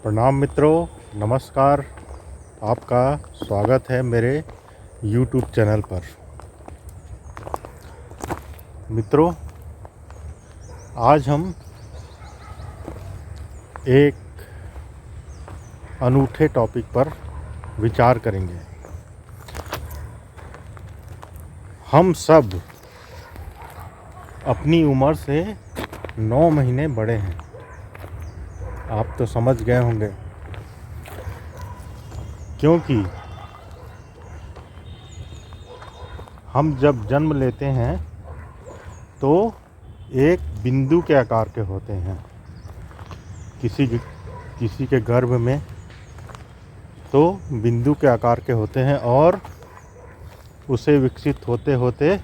प्रणाम मित्रों, नमस्कार। आपका स्वागत है मेरे YouTube चैनल पर। मित्रों, आज हम एक अनूठे टॉपिक पर विचार करेंगे। हम सब अपनी उम्र से 9 महीने बड़े हैं। आप तो समझ गए होंगे, क्योंकि हम जब जन्म लेते हैं तो एक बिंदु के आकार के होते हैं। किसी के गर्भ में तो बिंदु के आकार के होते हैं और उसे विकसित होते होते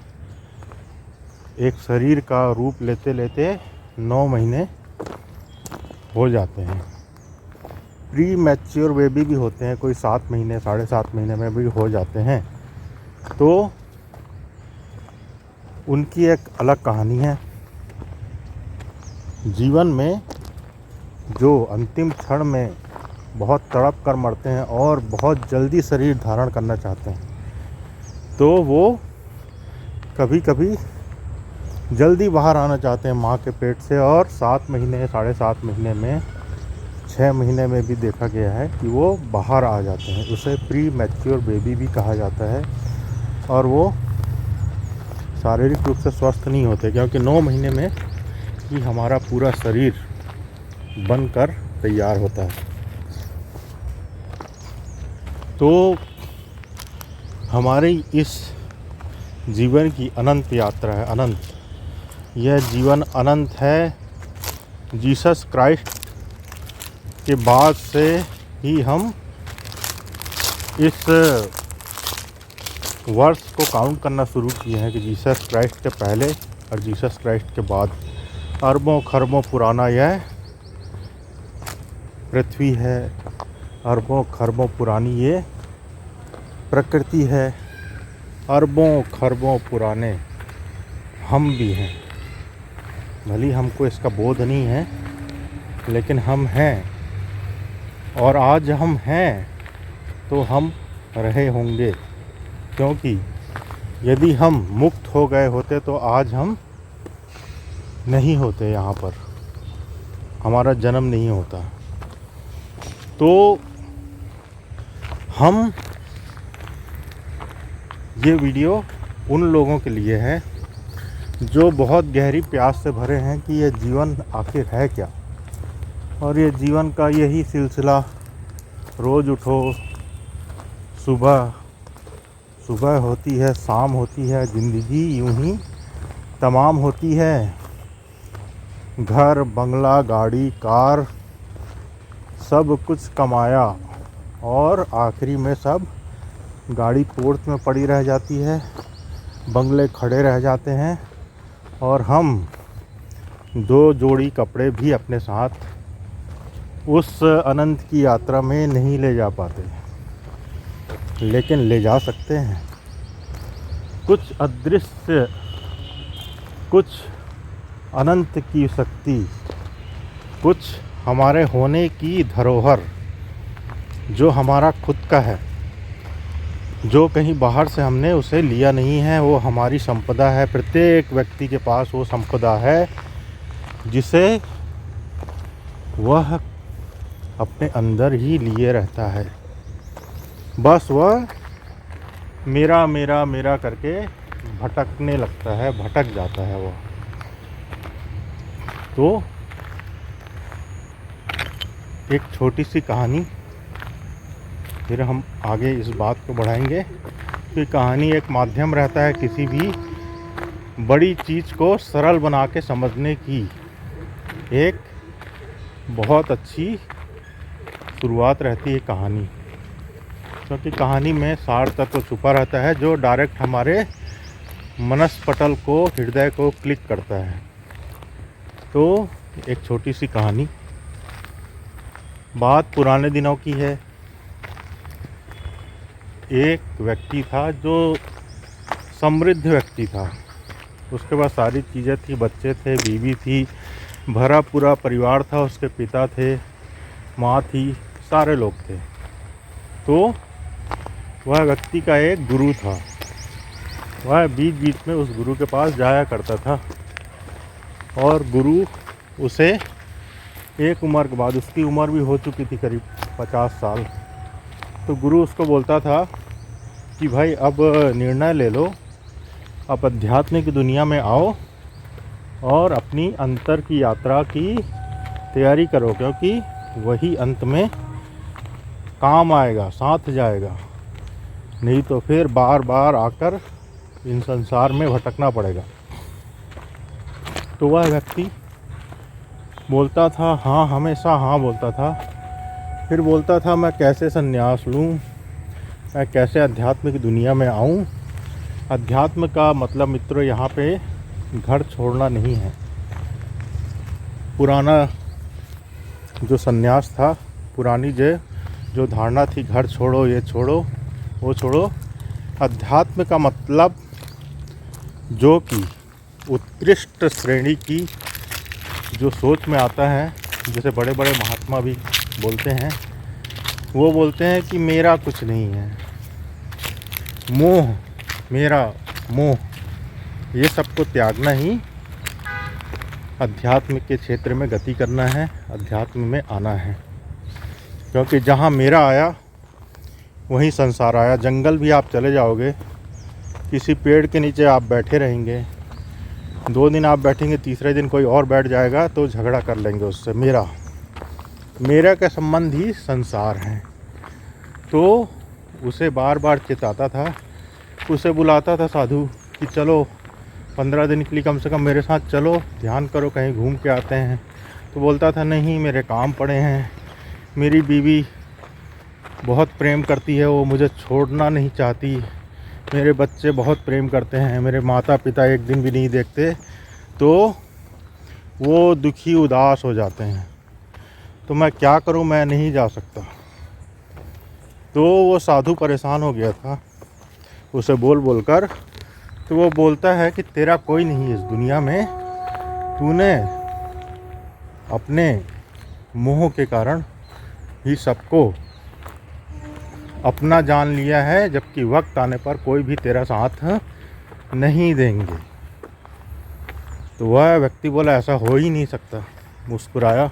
एक शरीर का रूप लेते लेते 9 महीने हो जाते हैं। प्री मैच्योर बेबी भी होते हैं, कोई 7 महीने 7.5 महीने में भी हो जाते हैं। तो उनकी एक अलग कहानी है। जीवन में जो अंतिम क्षण में बहुत तड़प कर मरते हैं और बहुत जल्दी शरीर धारण करना चाहते हैं, तो वो कभी कभी जल्दी बाहर आना चाहते हैं माँ के पेट से, और 7 महीने 7.5 महीने में 6 महीने में भी देखा गया है कि वो बाहर आ जाते हैं। उसे प्री मैच्योर बेबी भी कहा जाता है। और वो शारीरिक रूप से स्वस्थ नहीं होते, क्योंकि 9 महीने में ही हमारा पूरा शरीर बनकर तैयार होता है। तो हमारी इस जीवन की अनंत यात्रा है। अनंत, यह जीवन अनंत है। जीसस क्राइस्ट के बाद से ही हम इस वर्ष को काउंट करना शुरू किए हैं कि जीसस क्राइस्ट के पहले और जीसस क्राइस्ट के बाद। अरबों खरबों पुराना यह पृथ्वी है, अरबों खरबों पुरानी ये प्रकृति है, अरबों खरबों पुराने हम भी हैं। भले हमको इसका बोध नहीं है, लेकिन हम हैं। और आज हम हैं तो हम रहे होंगे, क्योंकि यदि हम मुक्त हो गए होते तो आज हम नहीं होते, यहाँ पर हमारा जन्म नहीं होता। तो हम ये वीडियो उन लोगों के लिए है जो बहुत गहरी प्यास से भरे हैं कि ये जीवन आखिर है क्या। और ये जीवन का यही सिलसिला, रोज़ उठो, सुबह होती है, शाम होती है, ज़िंदगी यूं ही तमाम होती है। घर बंगला गाड़ी कार सब कुछ कमाया और आखिरी में सब गाड़ी पोर्ट में पड़ी रह जाती है, बंगले खड़े रह जाते हैं, और हम 2 जोड़ी कपड़े भी अपने साथ उस अनंत की यात्रा में नहीं ले जा पाते। लेकिन ले जा सकते हैं कुछ अदृश्य, कुछ अनंत की शक्ति, कुछ हमारे होने की धरोहर जो हमारा खुद का है, जो कहीं बाहर से हमने उसे लिया नहीं है। वो हमारी संपदा है। प्रत्येक व्यक्ति के पास वो संपदा है जिसे वह अपने अंदर ही लिए रहता है। बस वह मेरा मेरा मेरा करके भटकने लगता है, भटक जाता है वह। तो एक छोटी सी कहानी, फिर हम आगे इस बात को बढ़ाएंगे कि कहानी एक माध्यम रहता है किसी भी बड़ी चीज़ को सरल बना के समझने की। एक बहुत अच्छी शुरुआत रहती है कहानी, क्योंकि कहानी में सार तत्व छुपा रहता है जो डायरेक्ट हमारे मनस्पटल को, हृदय को क्लिक करता है। तो एक छोटी सी कहानी, बात पुराने दिनों की है। एक व्यक्ति था जो समृद्ध व्यक्ति था। उसके पास सारी चीज़ें थी, बच्चे थे, बीवी थी, भरा पूरा परिवार था। उसके पिता थे, माँ थी, सारे लोग थे। तो वह व्यक्ति का एक गुरु था। वह बीच बीच में उस गुरु के पास जाया करता था और गुरु उसे एक उम्र के बाद, उसकी उम्र भी हो चुकी थी करीब 50 साल, तो गुरु उसको बोलता था कि भाई अब निर्णय ले लो, अब अध्यात्म की दुनिया में आओ और अपनी अंतर की यात्रा की तैयारी करो, क्योंकि वही अंत में काम आएगा, साथ जाएगा। नहीं तो फिर बार बार आकर इन संसार में भटकना पड़ेगा। तो वह व्यक्ति बोलता था हाँ, हमेशा हाँ बोलता था। फिर बोलता था मैं कैसे संन्यास लूँ, मैं कैसे अध्यात्म की दुनिया में आऊँ। अध्यात्म का मतलब मित्रों यहाँ पे घर छोड़ना नहीं है। पुराना जो संन्यास था, पुरानी जो धारणा थी, घर छोड़ो, ये छोड़ो, वो छोड़ो। अध्यात्म का मतलब जो कि उत्कृष्ट श्रेणी की जो सोच में आता है, जैसे बड़े बड़े महात्मा भी बोलते हैं, वो बोलते हैं कि मेरा कुछ नहीं है, मोह, मेरा मोह, ये सबको त्यागना ही अध्यात्म के क्षेत्र में गति करना है, अध्यात्म में आना है। क्योंकि जहाँ मेरा आया वहीं संसार आया। जंगल भी आप चले जाओगे, किसी पेड़ के नीचे आप बैठे रहेंगे, 2 दिन आप बैठेंगे, तीसरे दिन कोई और बैठ जाएगा तो झगड़ा कर लेंगे उससे। मेरा का संबंध ही संसार है। तो उसे बार बार चिताता था, उसे बुलाता था साधु कि चलो 15 दिन के लिए कम से कम मेरे साथ चलो, ध्यान करो, कहीं घूम के आते हैं। तो बोलता था नहीं, मेरे काम पड़े हैं, मेरी बीवी बहुत प्रेम करती है, वो मुझे छोड़ना नहीं चाहती, मेरे बच्चे बहुत प्रेम करते हैं, मेरे माता पिता एक दिन भी नहीं देखते, तो वो दुखी उदास हो जाते हैं, तो मैं क्या करूं, मैं नहीं जा सकता। तो वो साधु परेशान हो गया था उसे बोल बोल कर। तो वो बोलता है कि तेरा कोई नहीं है इस दुनिया में, तूने अपने मोह के कारण ही सबको अपना जान लिया है, जबकि वक्त आने पर कोई भी तेरा साथ नहीं देंगे। तो वह व्यक्ति बोला ऐसा हो ही नहीं सकता, मुस्कुराया,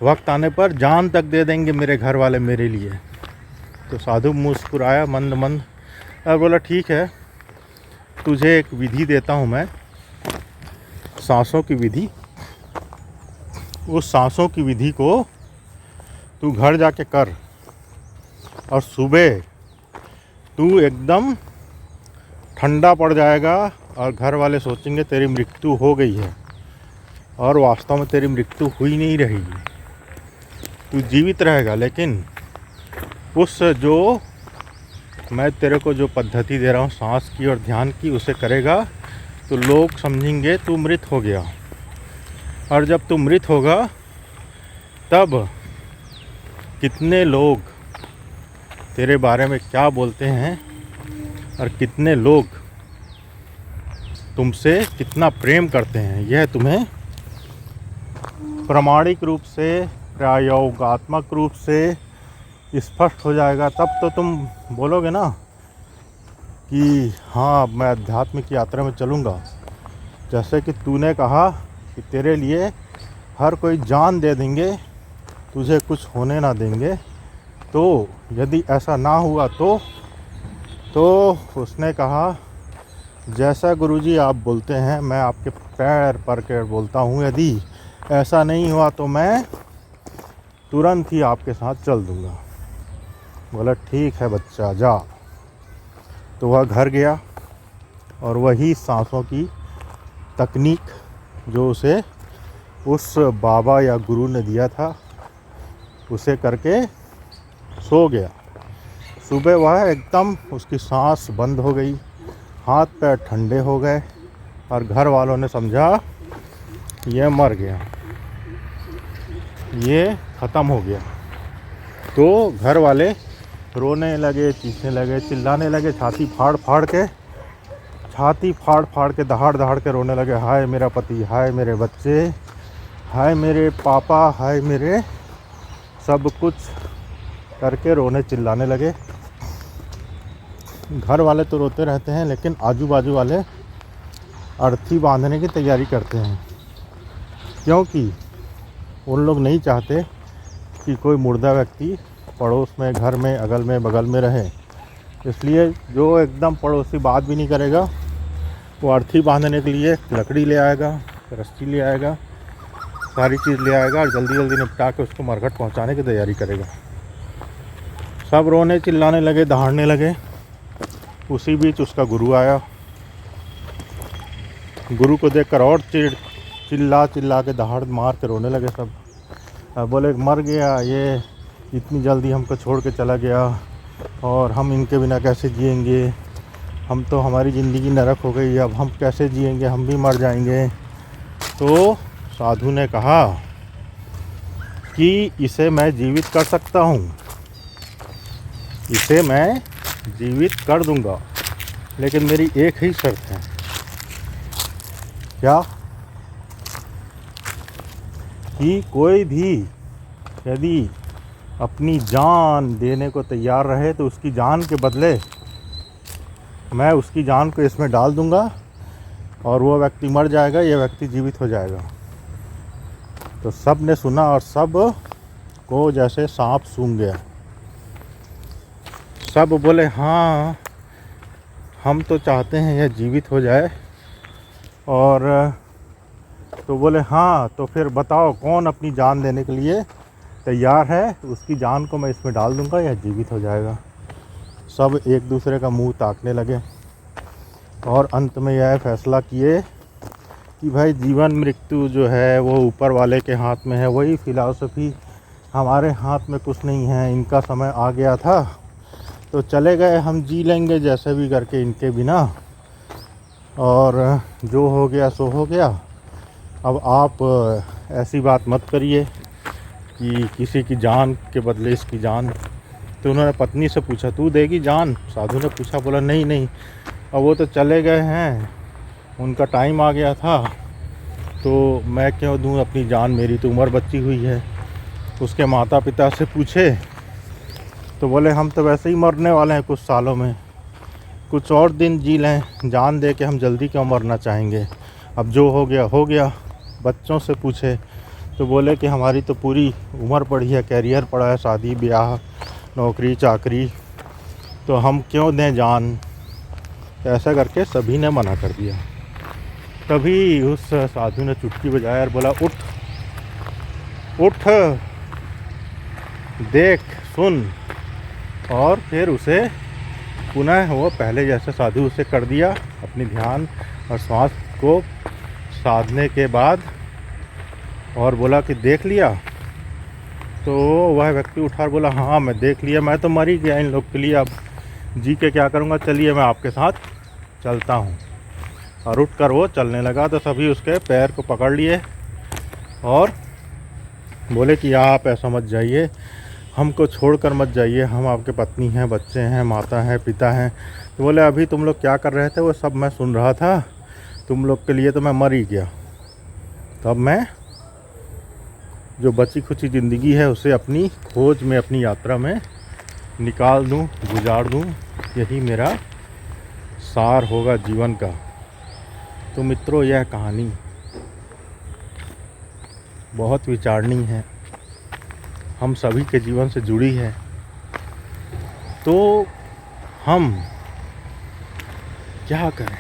वक्त आने पर जान तक दे देंगे मेरे घर वाले मेरे लिए। तो साधु मुस्कुराया मंद मंद और बोला ठीक है, तुझे एक विधि देता हूँ मैं, सांसों की विधि। उस सांसों की विधि को तू घर जाके कर और सुबह तू एकदम ठंडा पड़ जाएगा और घर वाले सोचेंगे तेरी मृत्यु हो गई है, और वास्तव में तेरी मृत्यु हुई नहीं रहेगी, तू जीवित रहेगा। लेकिन उस जो मैं तेरे को जो पद्धति दे रहा हूँ सांस की और ध्यान की, उसे करेगा तो लोग समझेंगे तू मृत हो गया, और जब तू मृत होगा तब कितने लोग तेरे बारे में क्या बोलते हैं और कितने लोग तुमसे कितना प्रेम करते हैं, यह तुम्हें प्रामाणिक रूप से, प्रयोगात्मक रूप से स्पष्ट हो जाएगा। तब तो तुम बोलोगे ना कि हाँ, मैं अध्यात्म की यात्रा में चलूँगा। जैसे कि तूने कहा कि तेरे लिए हर कोई जान दे देंगे, तुझे कुछ होने ना देंगे, तो यदि ऐसा ना हुआ तो उसने कहा जैसा गुरुजी आप बोलते हैं मैं आपके पैर पड़ के बोलता हूँ, यदि ऐसा नहीं हुआ तो मैं तुरंत ही आपके साथ चल दूँगा। बोला ठीक है बच्चा, जा। तो वह घर गया और वही सांसों की तकनीक जो उसे उस बाबा या गुरु ने दिया था, उसे करके सो गया। सुबह वह एकदम उसकी सांस बंद हो गई, हाथ पैर ठंडे हो गए और घर वालों ने समझा यह मर गया, ये ख़त्म हो गया। तो घर वाले रोने लगे, चीखने लगे, चिल्लाने लगे, छाती फाड़ फाड़ के दहाड़ दहाड़ के रोने लगे, हाय मेरा पति, हाय मेरे बच्चे, हाय मेरे पापा, हाय मेरे सब कुछ करके रोने चिल्लाने लगे। घर वाले तो रोते रहते हैं, लेकिन आजू बाजू वाले अर्थी बांधने की तैयारी करते हैं, क्योंकि उन लोग नहीं चाहते कि कोई मुर्दा व्यक्ति पड़ोस में, घर में, अगल में, बगल में रहे। इसलिए जो एकदम पड़ोसी बात भी नहीं करेगा, वो अर्थी बांधने के लिए लकड़ी ले आएगा, रस्सी ले आएगा, सारी चीज़ ले आएगा और जल्दी जल्दी निपटा के उसको मरघट पहुंचाने की तैयारी करेगा। सब रोने चिल्लाने लगे, दहाड़ने लगे। उसी बीच उसका गुरु आया। गुरु को देखकर और चिल्ला चिल्ला के दहाड़ मार के रोने लगे सब। बोले मर गया ये, इतनी जल्दी हमको छोड़ के चला गया और हम इनके बिना कैसे जिएंगे, हम तो, हमारी ज़िंदगी नरक हो गई, अब हम कैसे जिएंगे, हम भी मर जाएंगे। तो साधु ने कहा कि इसे मैं जीवित कर सकता हूँ, इसे मैं जीवित कर दूंगा, लेकिन मेरी एक ही शर्त है। क्या? कि कोई भी यदि अपनी जान देने को तैयार रहे तो उसकी जान के बदले मैं उसकी जान को इसमें डाल दूंगा और वो व्यक्ति मर जाएगा, ये व्यक्ति जीवित हो जाएगा। तो सब ने सुना और सब को जैसे सांप सूंघ गया। सब बोले हाँ, हम तो चाहते हैं यह जीवित हो जाए। और तो बोले हाँ, तो फिर बताओ कौन अपनी जान देने के लिए तैयार है, उसकी जान को मैं इसमें डाल दूंगा, यह जीवित हो जाएगा। सब एक दूसरे का मुंह ताकने लगे और अंत में यह फैसला किए कि भाई जीवन मृत्यु जो है वो ऊपर वाले के हाथ में है। वही फिलॉसफी, हमारे हाथ में कुछ नहीं है, इनका समय आ गया था तो चले गए, हम जी लेंगे जैसे भी करके इनके बिना, और जो हो गया सो हो गया। अब आप ऐसी बात मत करिए कि किसी की जान के बदले इसकी जान। तो उन्होंने पत्नी से पूछा, तू देगी जान? साधु ने पूछा, बोला नहीं नहीं, अब वो तो चले गए हैं, उनका टाइम आ गया था, तो मैं क्यों दूं अपनी जान, मेरी तो उम्र बची हुई है। उसके माता पिता से पूछे तो बोले हम तो वैसे ही मरने वाले हैं कुछ सालों में, कुछ और दिन जी लें, जान दे के हम जल्दी क्यों मरना चाहेंगे, अब जो हो गया हो गया। बच्चों से पूछे तो बोले कि हमारी तो पूरी उम्र पड़ी है, कैरियर पड़ा है, शादी ब्याह, नौकरी चाकरी, तो हम क्यों दें जान। ऐसा करके सभी ने मना कर दिया। तभी उस साधु ने चुटकी बजाया और बोला, उठ उठ, देख सुन। और फिर उसे पुनः वो पहले जैसे साधु उसे कर दिया। अपनी ध्यान और श्वास को साधने के बाद और बोला कि देख लिया? तो वह व्यक्ति उठा और बोला, हाँ मैं देख लिया, मैं तो मर ही गया इन लोग के लिए, अब जी के क्या करूँगा, चलिए मैं आपके साथ चलता हूँ। और उठकर वो चलने लगा तो सभी उसके पैर को पकड़ लिए और बोले कि आप ऐसा मत जाइए, हमको छोड़कर मत जाइए, हम आपके पत्नी हैं, बच्चे हैं, माता हैं, पिता हैं। तो बोले अभी तुम लोग क्या कर रहे थे वो सब मैं सुन रहा था, तुम लोग के लिए तो मैं मर ही गया, तो अब मैं जो बची खुची ज़िंदगी है उसे अपनी खोज में, अपनी यात्रा में निकाल दूं, गुजार दूं, यही मेरा सार होगा जीवन का। तो मित्रों, यह कहानी बहुत विचारणीय है, हम सभी के जीवन से जुड़ी है। तो हम क्या करें?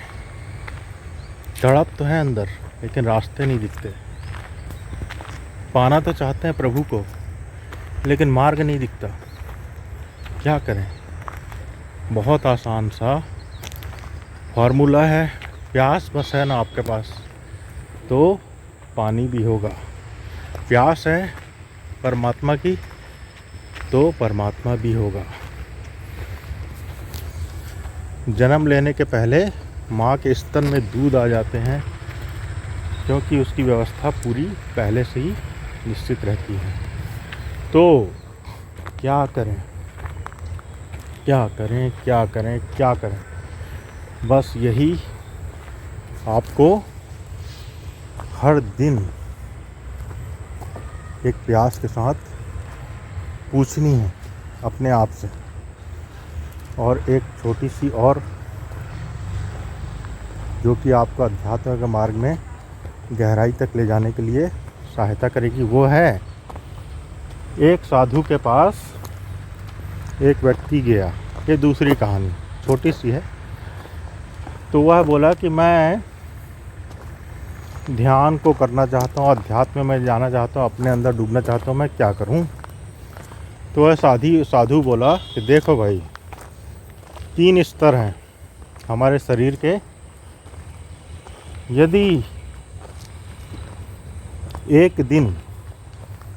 तड़प तो है अंदर, लेकिन रास्ते नहीं दिखते। पाना तो चाहते हैं प्रभु को, लेकिन मार्ग नहीं दिखता। क्या करें? बहुत आसान सा फॉर्मूला है, प्यास बस है ना आपके पास तो पानी भी होगा। प्यास है परमात्मा की तो परमात्मा भी होगा। जन्म लेने के पहले माँ के स्तन में दूध आ जाते हैं, क्योंकि उसकी व्यवस्था पूरी पहले से ही निश्चित रहती है। तो क्या करें, क्या करें, क्या करें, क्या करें? बस यही, आपको हर दिन एक प्यास के साथ पूछनी है अपने आप से। और एक छोटी सी और जो कि आपको अध्यात्म के मार्ग में गहराई तक ले जाने के लिए सहायता करेगी, वो है एक साधु के पास एक व्यक्ति गया। ये दूसरी कहानी छोटी सी है। तो वह बोला कि मैं ध्यान को करना चाहता हूँ, अध्यात्म में जाना चाहता हूँ, अपने अंदर डूबना चाहता हूँ, मैं क्या करूँ। तो वह साधु बोला कि देखो भाई, 3 स्तर हैं हमारे शरीर के। यदि एक दिन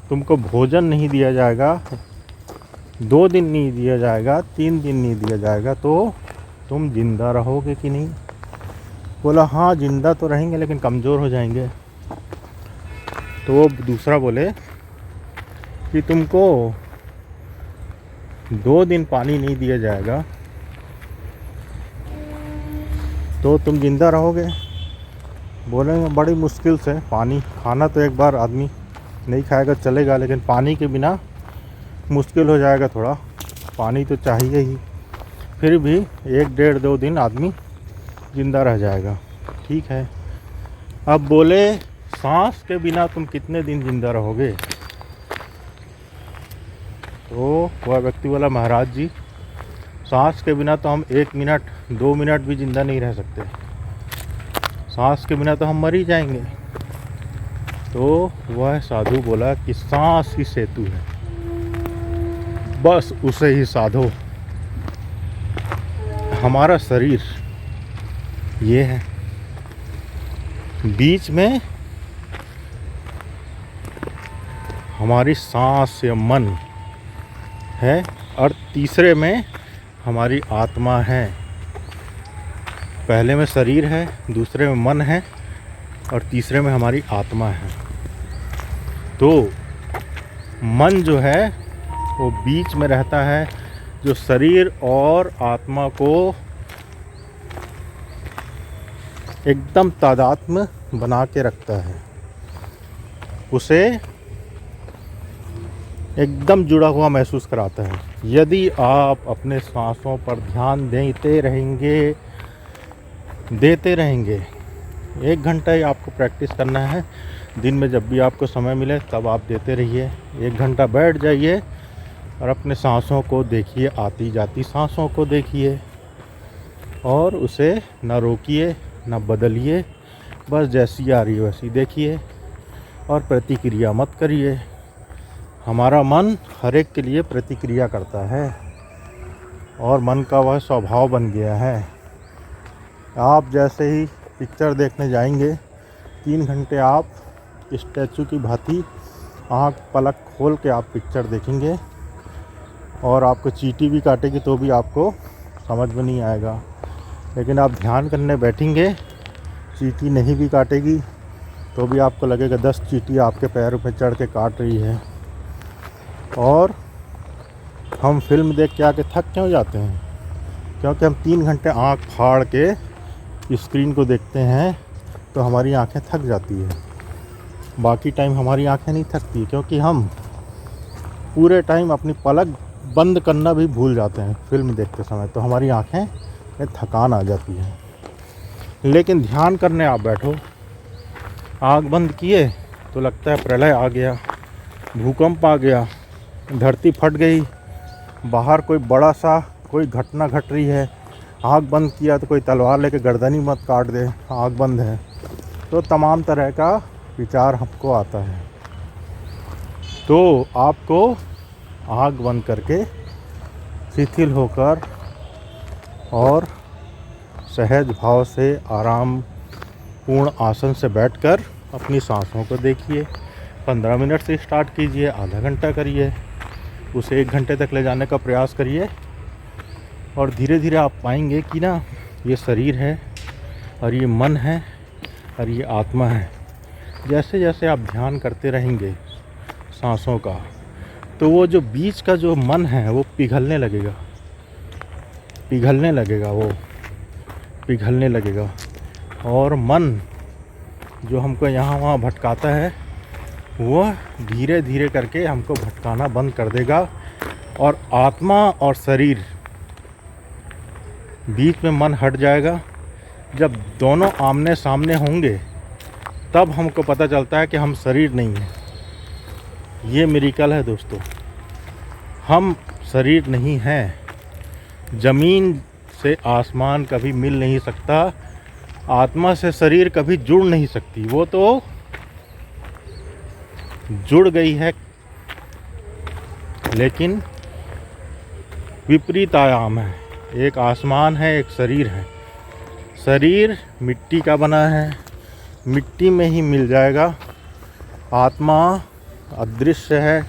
तुमको भोजन नहीं दिया जाएगा, 2 दिन नहीं दिया जाएगा, 3 दिन नहीं दिया जाएगा, तो तुम जिंदा रहोगे कि नहीं। बोला हाँ जिंदा तो रहेंगे लेकिन कमज़ोर हो जाएंगे। तो वो दूसरा बोले कि तुमको 2 दिन पानी नहीं दिया जाएगा तो तुम जिंदा रहोगे। बोलेंगे बड़ी मुश्किल से, पानी खाना तो एक बार आदमी नहीं खाएगा चलेगा, लेकिन पानी के बिना मुश्किल हो जाएगा थोड़ा, पानी तो चाहिए ही। फिर भी 1 डेढ़ 2 दिन आदमी जिंदा रह जाएगा, ठीक है। अब बोले सांस के बिना तुम कितने दिन जिंदा रहोगे। तो वह व्यक्ति बोला महाराज जी, सांस के बिना तो हम 1 मिनट 2 मिनट भी जिंदा नहीं रह सकते, सांस के बिना तो हम मर ही जाएंगे। तो वह साधु बोला कि सांस ही सेतु है, बस उसे ही साधो। हमारा शरीर ये है, बीच में हमारी सांस या मन है, और तीसरे में हमारी आत्मा है। पहले में शरीर है, दूसरे में मन है, और तीसरे में हमारी आत्मा है। तो मन जो है वो बीच में रहता है, जो शरीर और आत्मा को एकदम तादात्म्य बना के रखता है, उसे एकदम जुड़ा हुआ महसूस कराता है। यदि आप अपने सांसों पर ध्यान देते रहेंगे 1 घंटा ही आपको प्रैक्टिस करना है। दिन में जब भी आपको समय मिले तब आप देते रहिए। 1 घंटा बैठ जाइए और अपने सांसों को देखिए, आती जाती सांसों को देखिए, और उसे ना रोकिए ना बदलिए, बस जैसी आ रही है वैसी देखिए, और प्रतिक्रिया मत करिए। हमारा मन हर एक के लिए प्रतिक्रिया करता है, और मन का वह स्वभाव बन गया है। आप जैसे ही पिक्चर देखने जाएंगे, 3 घंटे आप स्टैचू की भांति आँख पलक खोल के आप पिक्चर देखेंगे, और आपको चींटी भी काटेगी तो भी आपको समझ में नहीं आएगा। लेकिन आप ध्यान करने बैठेंगे, चींटी नहीं भी काटेगी तो भी आपको लगेगा 10 चींटी आपके पैरों पे चढ़ के काट रही है। और हम फिल्म देख के आके थक क्यों जाते हैं? क्योंकि हम 3 घंटे आँख फाड़ के स्क्रीन को देखते हैं तो हमारी आंखें थक जाती है। बाकी टाइम हमारी आंखें नहीं थकती, क्योंकि हम पूरे टाइम अपनी पलक बंद करना भी भूल जाते हैं फिल्म देखते समय, तो हमारी आंखें में थकान आ जाती है। लेकिन ध्यान करने आप बैठो, आँख बंद किए तो लगता है प्रलय आ गया, भूकंप आ गया, धरती फट गई, बाहर कोई बड़ा सा कोई घटना घट रही है। आँख बंद किया तो कोई तलवार लेके गर्दन ही मत काट दे, आँख बंद है। तो तमाम तरह का विचार हमको आता है। तो आपको आँख बंद करके शिथिल होकर और सहज भाव से आराम पूर्ण आसन से बैठकर अपनी सांसों को देखिए। 15 मिनट से स्टार्ट कीजिए, आधा घंटा करिए, उसे 1 घंटे तक ले जाने का प्रयास करिए, और धीरे धीरे आप पाएंगे कि ना ये शरीर है और ये मन है और ये आत्मा है। जैसे जैसे आप ध्यान करते रहेंगे सांसों का, तो वो जो बीच का जो मन है वो पिघलने लगेगा, और मन जो हमको यहाँ वहाँ भटकाता है वो धीरे धीरे करके हमको भटकाना बंद कर देगा। और आत्मा और शरीर, बीच में मन हट जाएगा। जब दोनों आमने सामने होंगे तब हमको पता चलता है कि हम शरीर नहीं हैं। ये मिरेकल है दोस्तों। हम शरीर नहीं हैं। ज़मीन से आसमान कभी मिल नहीं सकता, आत्मा से शरीर कभी जुड़ नहीं सकती। वो तो जुड़ गई है, लेकिन विपरीत आयाम है। एक आसमान है, एक शरीर है। शरीर मिट्टी का बना है, मिट्टी में ही मिल जाएगा। आत्मा अदृश्य है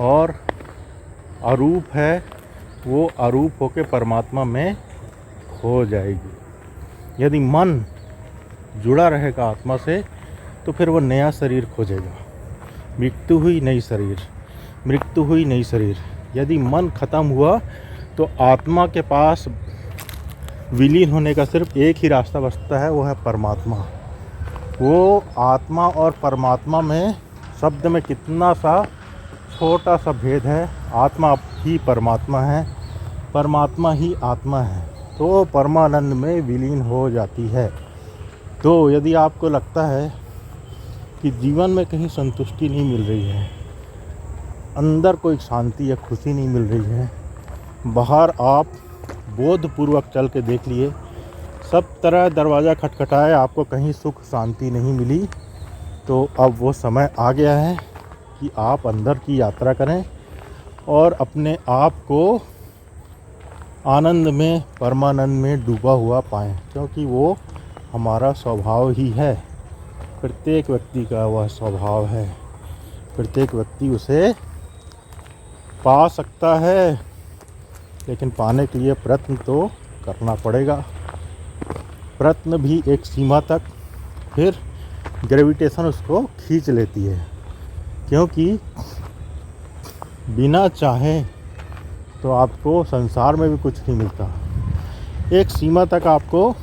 और अरूप है, वो अरूप होकर परमात्मा में खो जाएगी। यदि मन जुड़ा रहेगा आत्मा से तो फिर वो नया शरीर खोजेगा। मृत्यु हुई नई शरीर, मृत्यु हुई नई शरीर। यदि मन खत्म हुआ तो आत्मा के पास विलीन होने का सिर्फ एक ही रास्ता बचता है, वो है परमात्मा। वो आत्मा और परमात्मा में शब्द में कितना सा छोटा सा भेद है। आत्मा ही परमात्मा है, परमात्मा ही आत्मा है, तो परमानंद में विलीन हो जाती है। तो यदि आपको लगता है कि जीवन में कहीं संतुष्टि नहीं मिल रही है, अंदर कोई शांति या खुशी नहीं मिल रही है, बाहर आप बोधपूर्वक चल के देख लिए, सब तरह दरवाज़ा खटखटाए, आपको कहीं सुख शांति नहीं मिली, तो अब वो समय आ गया है कि आप अंदर की यात्रा करें और अपने आप को आनंद में, परमानंद में डूबा हुआ पाएं, क्योंकि वो हमारा स्वभाव ही है। प्रत्येक व्यक्ति का वह स्वभाव है। प्रत्येक व्यक्ति उसे पा सकता है, लेकिन पाने के लिए प्रयत्न तो करना पड़ेगा। प्रयत्न भी एक सीमा तक, फिर ग्रेविटेशन उसको खींच लेती है, क्योंकि बिना चाहे तो आपको संसार में भी कुछ नहीं मिलता। एक सीमा तक आपको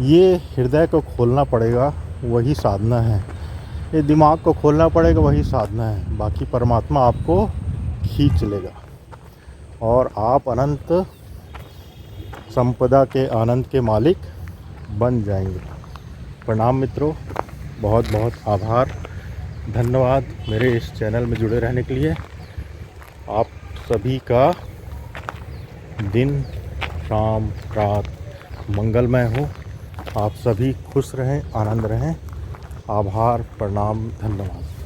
ये हृदय को खोलना पड़ेगा, वही साधना है। ये दिमाग को खोलना पड़ेगा, वही साधना है। बाकी परमात्मा आपको खींच लेगा और आप अनंत संपदा के आनंद के मालिक बन जाएंगे। प्रणाम मित्रों, बहुत बहुत आभार, धन्यवाद मेरे इस चैनल में जुड़े रहने के लिए। आप सभी का दिन, शाम, रात मंगलमय हो। आप सभी खुश रहें, आनंद रहें। आभार, प्रणाम, धन्यवाद।